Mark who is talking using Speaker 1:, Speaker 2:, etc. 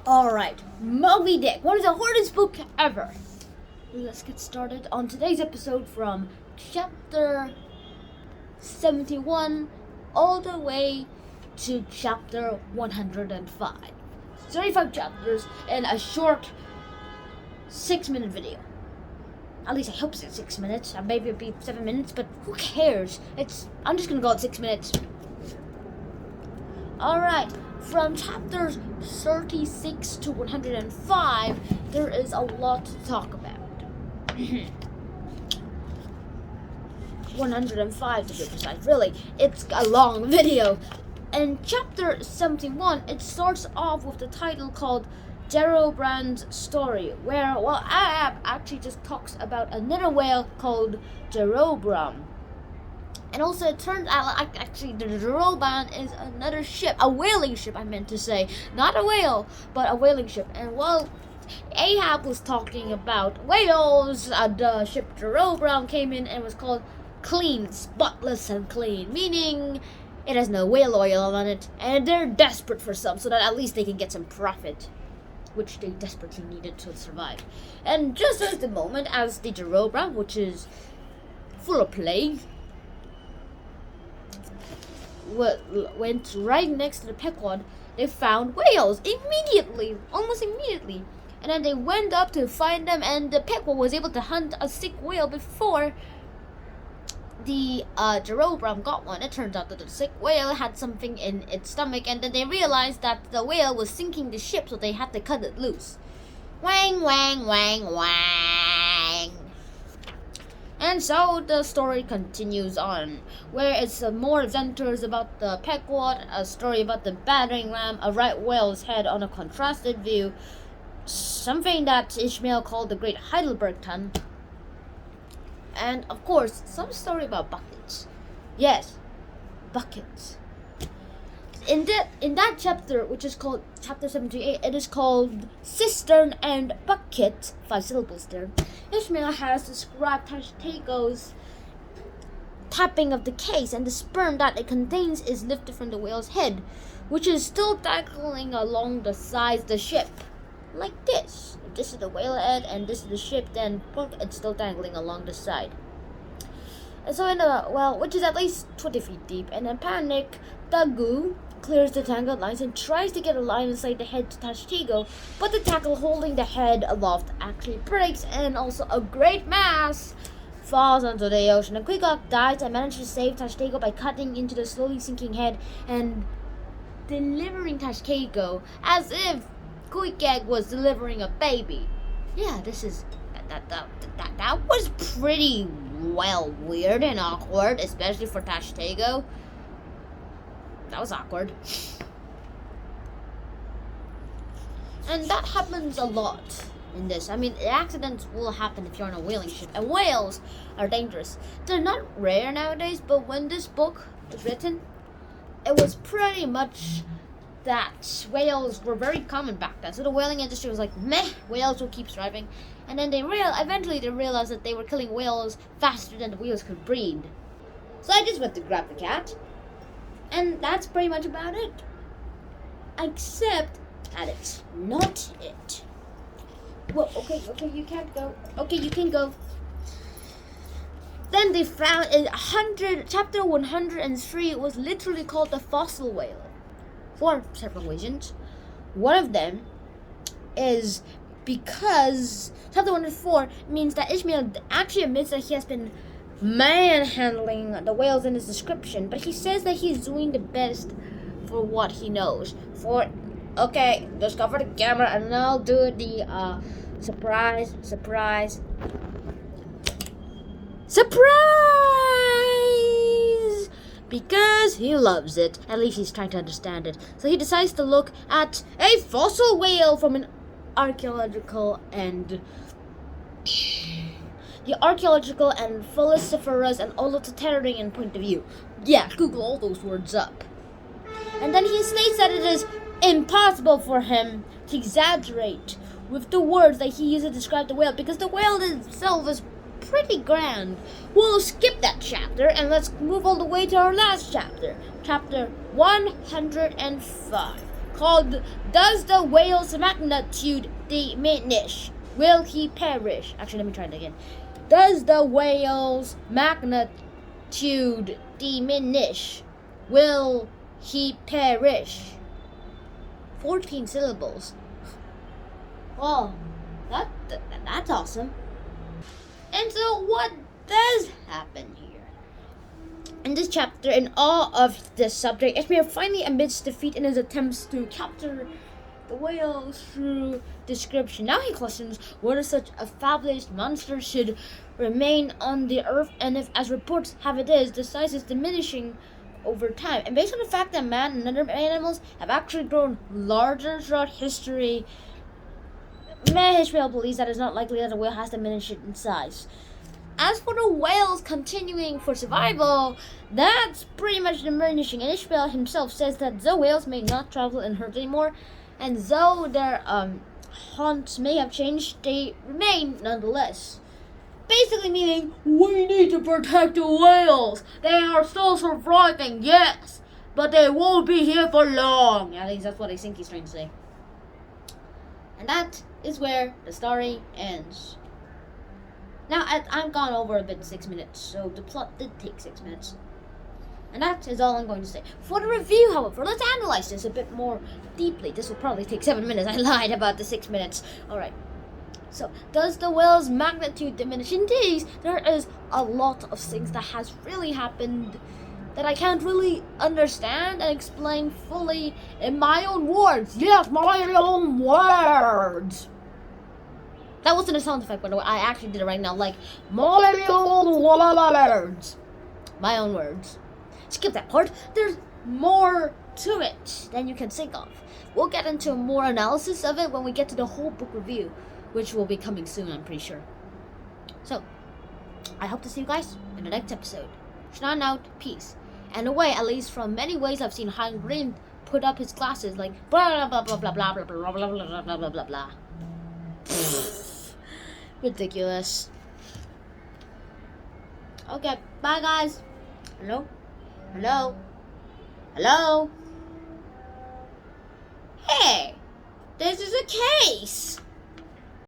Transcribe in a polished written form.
Speaker 1: Alright, Moby-Dick, one of the hardest book ever. Let's get started on today's episode from chapter 71 all the way to chapter 105. 35 chapters in a short 6-minute video. At least I hope it's 6 minutes. Maybe it'll be 7 minutes, but who cares? I'm just gonna go at 6 minutes. Alright, from chapters 36 to 105, there is a lot to talk about. 105 to be precise. Really, it's a long video. In chapter 71, it starts off with the title called Jerobrand's Story, where, Ab actually just talks about another whale called Jerobrand. And also it turns out, actually, the Jerobrand is another ship, a whaling ship I meant to say. Not a whale, but a whaling ship. And while Ahab was talking about whales, the ship Jerobrand came in and was called clean, spotless and clean, meaning it has no whale oil on it, and they're desperate for some, so that at least they can get some profit, which they desperately needed to survive. And just as the moment as the Jerobrand, which is full of plague, went right next to the Pequod, they found whales immediately, almost immediately. And then they went up to find them, and the Pequod was able to hunt a sick whale before the Jerobrand got one. It turns out that the sick whale had something in its stomach, and then they realized that the whale was sinking the ship, so they had to cut it loose. Wang, wang, wang, wang. And so the story continues on, where it's more adventures about the Pequod, a story about the battering ram, a right whale's head on a contrasted view, something that Ishmael called the Great Heidelberg Tun, and of course, some story about buckets. Yes, buckets. In that chapter, which is called chapter 78, it is called Cistern and Bucket, 5 syllables there. Ishmael has described Tashtego's tapping of the case, and the sperm that it contains is lifted from the whale's head, which is still dangling along the sides of the ship, like this. If this is the whale head and this is the ship, then it's still dangling along the side. And so which is at least 20 feet deep, and in panic, Dagu clears the tangled lines and tries to get a line inside the head to Tashtego, but the tackle holding the head aloft actually breaks, and also a great mass falls onto the ocean. And Quigok dies and manages to save Tashtego by cutting into the slowly sinking head and delivering Tashtego as if Quigok was delivering a baby. Yeah, that was pretty weird and awkward, especially for Tashtego. That was awkward. And that happens a lot in this. I mean, accidents will happen if you're on a whaling ship, and whales are dangerous. They're not rare nowadays, but when this book was written, it was pretty much that whales were very common back then. So the whaling industry was like, meh, whales will keep thriving. And then eventually they realized that they were killing whales faster than the whales could breed. So I just went to grab the cat. And that's pretty much about it. Except that it's not it. Well, okay, you can't go. Okay, you can go. Then they found chapter 103 was literally called the fossil whale, for several reasons. One of them is because chapter 104 means that Ishmael actually admits that he has been manhandling the whales in his description, but he says that he's doing the best for what he knows. Okay, just cover the camera and I'll do the surprise, because he loves it. At least he's trying to understand it. So he decides to look at a fossil whale from the archaeological and philosopherous and utilitarian point of view. Yeah, Google all those words up. And then he states that it is impossible for him to exaggerate with the words that he used to describe the whale, because the whale itself is pretty grand. We'll skip that chapter and let's move all the way to our last chapter, chapter 105, called Does the Whale's Magnitude Diminish? Will he perish? Actually, let me try it again. Does the whale's magnitude diminish? Will he perish? 14 syllables. Well, that's awesome. And so what does happen here? In this chapter, in awe of this subject, Ishmael finally admits defeat in his attempts to capture the whales through description. Now he questions whether such a fabulous monster should remain on the earth, and if, as reports have it is, the size is diminishing over time. And based on the fact that man and other animals have actually grown larger throughout history, Ishmael believes that it's not likely that a whale has diminished in size. As for the whales continuing for survival, that's pretty much diminishing. And Ishmael himself says that the whales may not travel in herds anymore, and though their haunts may have changed, they remain nonetheless. Basically meaning, we need to protect the whales. They are still surviving, yes, but they won't be here for long. At least that's what I think he's trying to say. And that is where the story ends. Now, I've gone over a bit 6 minutes, so the plot did take 6 minutes. And that is all I'm going to say. For the review, however, let's analyze this a bit more deeply. This will probably take 7 minutes. I lied about the 6 minutes. Alright. So, does the whale's magnitude diminish? Indeed, there is a lot of things that has really happened that I can't really understand and explain fully in my own words. Yes, my own words. That wasn't a sound effect, by the way. I actually did it right now. Like, my own words. My own words. Skip that part. There's more to it than you can think of. We'll get into more analysis of it when we get to the whole book review, which will be coming soon, I'm pretty sure. So, I hope to see you guys in the next episode. Shine out, peace. And away, at least from many ways I've seen Han Green put up his glasses, like blah blah blah blah blah blah blah blah blah blah blah blah blah blah. Ridiculous. Okay, bye guys. Hello? Hello? Hello? Hey! This is a case!